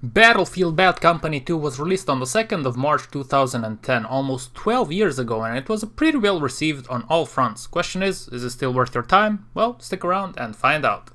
Battlefield Bad Company 2 was released on the 2nd of March 2010, almost 12 years ago, and it was pretty well received on all fronts. Question is it still worth your time? Well, stick around and find out.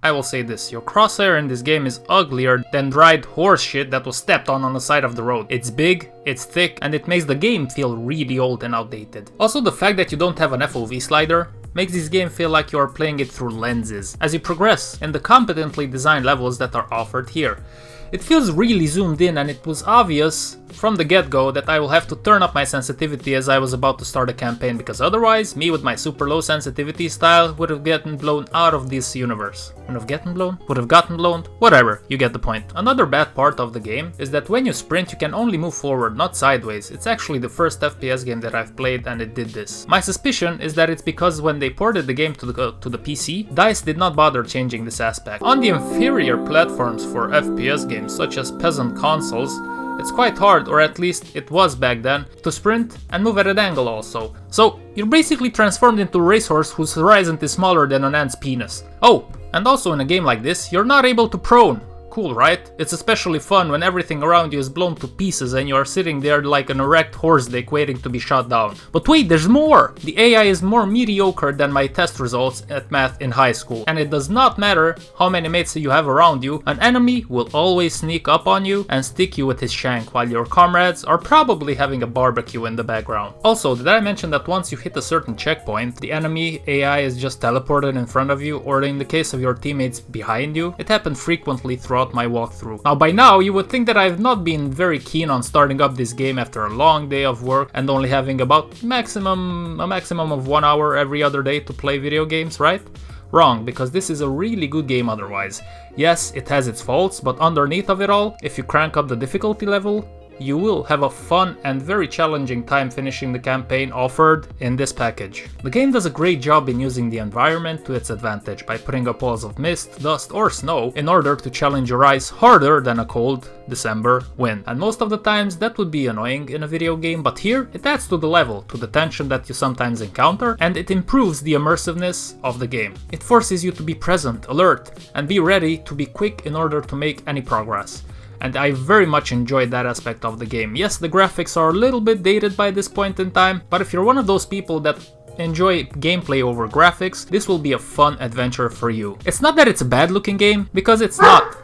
I will say this, your crosshair in this game is uglier than dried horse shit that was stepped on the side of the road. It's big, it's thick, and it makes the game feel really old and outdated. Also, the fact that you don't have an FOV slider makes this game feel like you are playing it through lenses as you progress in the competently designed levels that are offered here. It feels really zoomed in, and it was obvious from the get-go that I will have to turn up my sensitivity as I was about to start a campaign, because otherwise, me with my super low sensitivity style would have gotten blown out of this universe. Would have gotten blown? Whatever, you get the point. Another bad part of the game is that when you sprint you can only move forward, not sideways. It's actually the first FPS game that I've played and it did this. My suspicion is that it's because when they ported the game to the PC, DICE did not bother changing this aspect. On the inferior platforms for FPS games, such as peasant consoles, it's quite hard, or at least it was back then, to sprint and move at an angle also. So you're basically transformed into a racehorse whose horizon is smaller than an ant's penis. Oh, and also in a game like this, you're not able to prone. Cool, right? It's especially fun when everything around you is blown to pieces and you are sitting there like an erect horse dick waiting to be shot down. But wait, there's more! The AI is more mediocre than my test results at math in high school. And it does not matter how many mates you have around you, an enemy will always sneak up on you and stick you with his shank while your comrades are probably having a barbecue in the background. Also, did I mention that once you hit a certain checkpoint, the enemy AI is just teleported in front of you, or in the case of your teammates behind you? It happened frequently throughout my walkthrough. Now by now you would think that I've not been very keen on starting up this game after a long day of work and only having about a maximum of 1 hour every other day to play video games, right? Wrong, because this is a really good game otherwise. Yes, it has its faults, but underneath of it all, if you crank up the difficulty level, you will have a fun and very challenging time finishing the campaign offered in this package. The game does a great job in using the environment to its advantage by putting up walls of mist, dust or snow in order to challenge your eyes harder than a cold December wind. And most of the times that would be annoying in a video game, but here it adds to the level, to the tension that you sometimes encounter, and it improves the immersiveness of the game. It forces you to be present, alert, and be ready to be quick in order to make any progress. And I very much enjoyed that aspect of the game. Yes, the graphics are a little bit dated by this point in time, but if you're one of those people that enjoy gameplay over graphics, this will be a fun adventure for you. It's not that it's a bad looking game, because it's not.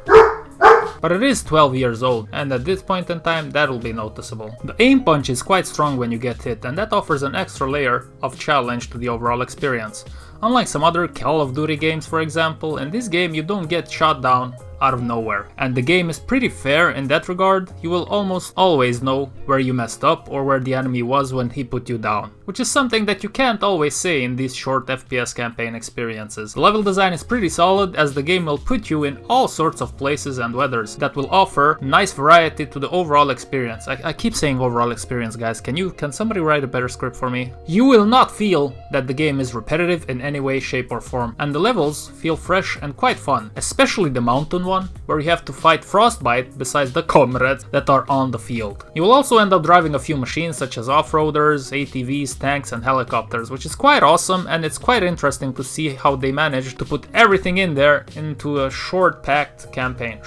But it is 12 years old, and at this point in time that will be noticeable. The aim punch is quite strong when you get hit, and that offers an extra layer of challenge to the overall experience. Unlike some other Call of Duty games, for example, in this game you don't get shot down out of nowhere. And the game is pretty fair in that regard. You will almost always know where you messed up or where the enemy was when he put you down, which is something that you can't always say in these short FPS campaign experiences. The level design is pretty solid, as the game will put you in all sorts of places and weathers that will offer nice variety to the overall experience. I keep saying overall experience, guys. Can somebody write a better script for me? You will not feel that the game is repetitive in any way, shape or form, and the levels feel fresh and quite fun, especially the mountain one, where you have to fight frostbite besides the comrades that are on the field. You will also end up driving a few machines such as off-roaders, ATVs, tanks and helicopters, which is quite awesome, and it's quite interesting to see how they managed to put everything in there into a short-length campaign.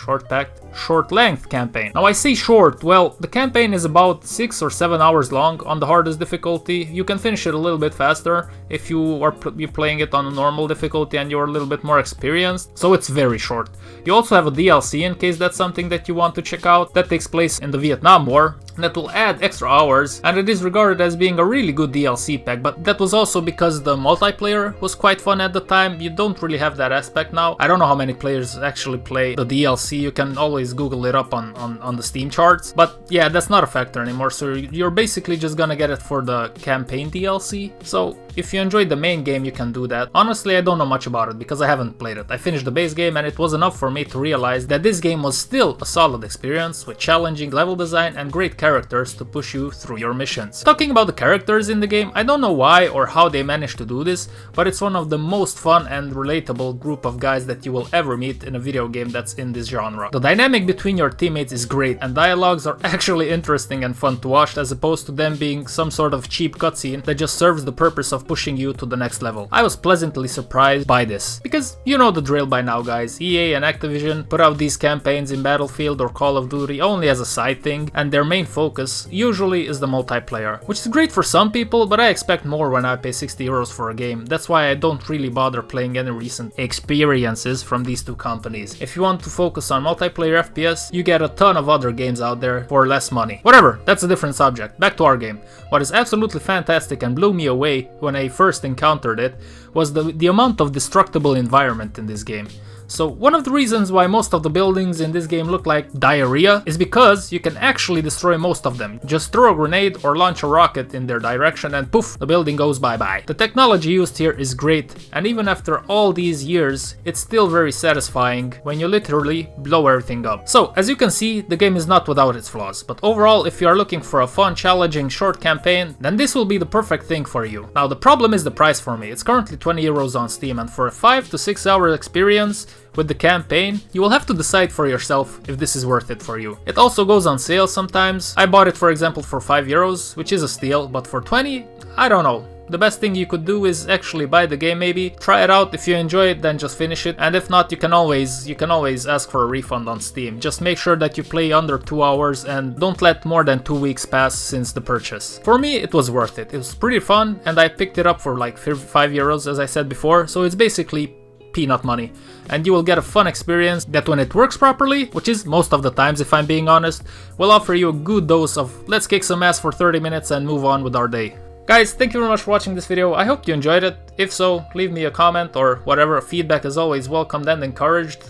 Now I say short, well, the campaign is about 6 or 7 hours long on the hardest difficulty. You can finish it a little bit faster if you are playing it on a normal difficulty and you're a little bit more experienced, so it's very short. You also have a DLC in case that's something that you want to check out, that takes place in the Vietnam War, that will add extra hours, and it is regarded as being a really good DLC pack, but that was also because the multiplayer was quite fun at the time. You don't really have that aspect now. I don't know how many players actually play the DLC. You can always Google it up on the Steam charts, but yeah, that's not a factor anymore, so you're basically just gonna get it for the campaign DLC. So if you enjoyed the main game, you can do that. Honestly, I don't know much about it because I haven't played it. I finished the base game and it was enough for me to realize that this game was still a solid experience with challenging level design and great characters to push you through your missions. Talking about the characters in the game, I don't know why or how they managed to do this, but it's one of the most fun and relatable group of guys that you will ever meet in a video game that's in this genre. The dynamic between your teammates is great and dialogues are actually interesting and fun to watch, as opposed to them being some sort of cheap cutscene that just serves the purpose of pushing you to the next level. I was pleasantly surprised by this, because you know the drill by now, guys. EA and Activision put out these campaigns in Battlefield or Call of Duty only as a side thing, and their main focus usually is the multiplayer, which is great for some people, but I expect more when I pay 60 euros for a game. That's why I don't really bother playing any recent experiences from these two companies. If you want to focus on multiplayer FPS, you get a ton of other games out there for less money. Whatever, that's a different subject. Back to our game. What is absolutely fantastic and blew me away when I first encountered it was the amount of destructible environment in this game. So one of the reasons why most of the buildings in this game look like diarrhea is because you can actually destroy most of them. Just throw a grenade or launch a rocket in their direction and poof, the building goes bye-bye. The technology used here is great, and even after all these years, it's still very satisfying when you literally blow everything up. So as you can see, the game is not without its flaws, but overall, if you are looking for a fun, challenging, short campaign, then this will be the perfect thing for you. Now the problem is the price for me. It's currently 20 euros on Steam, and for a 5 to 6 hour experience with the campaign, you will have to decide for yourself if this is worth it for you. It also goes on sale sometimes. I bought it for example for 5 euros, which is a steal, but for 20, I don't know. The best thing you could do is actually buy the game maybe, try it out. If you enjoy it, then just finish it, and if not, you can always ask for a refund on Steam. Just make sure that you play under 2 hours and don't let more than 2 weeks pass since the purchase. For me, it was worth it. It was pretty fun, and I picked it up for like 5 euros as I said before, so it's basically peanut money, and you will get a fun experience that, when it works properly, which is most of the times if I'm being honest, will offer you a good dose of let's kick some ass for 30 minutes and move on with our day. Guys, thank you very much for watching this video. I hope you enjoyed it. If so, leave me a comment or whatever. Feedback is always welcomed and encouraged.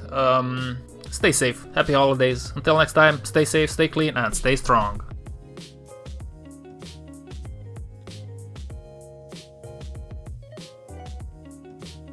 Stay safe. Happy holidays. Until next time, stay safe, stay clean, and stay strong.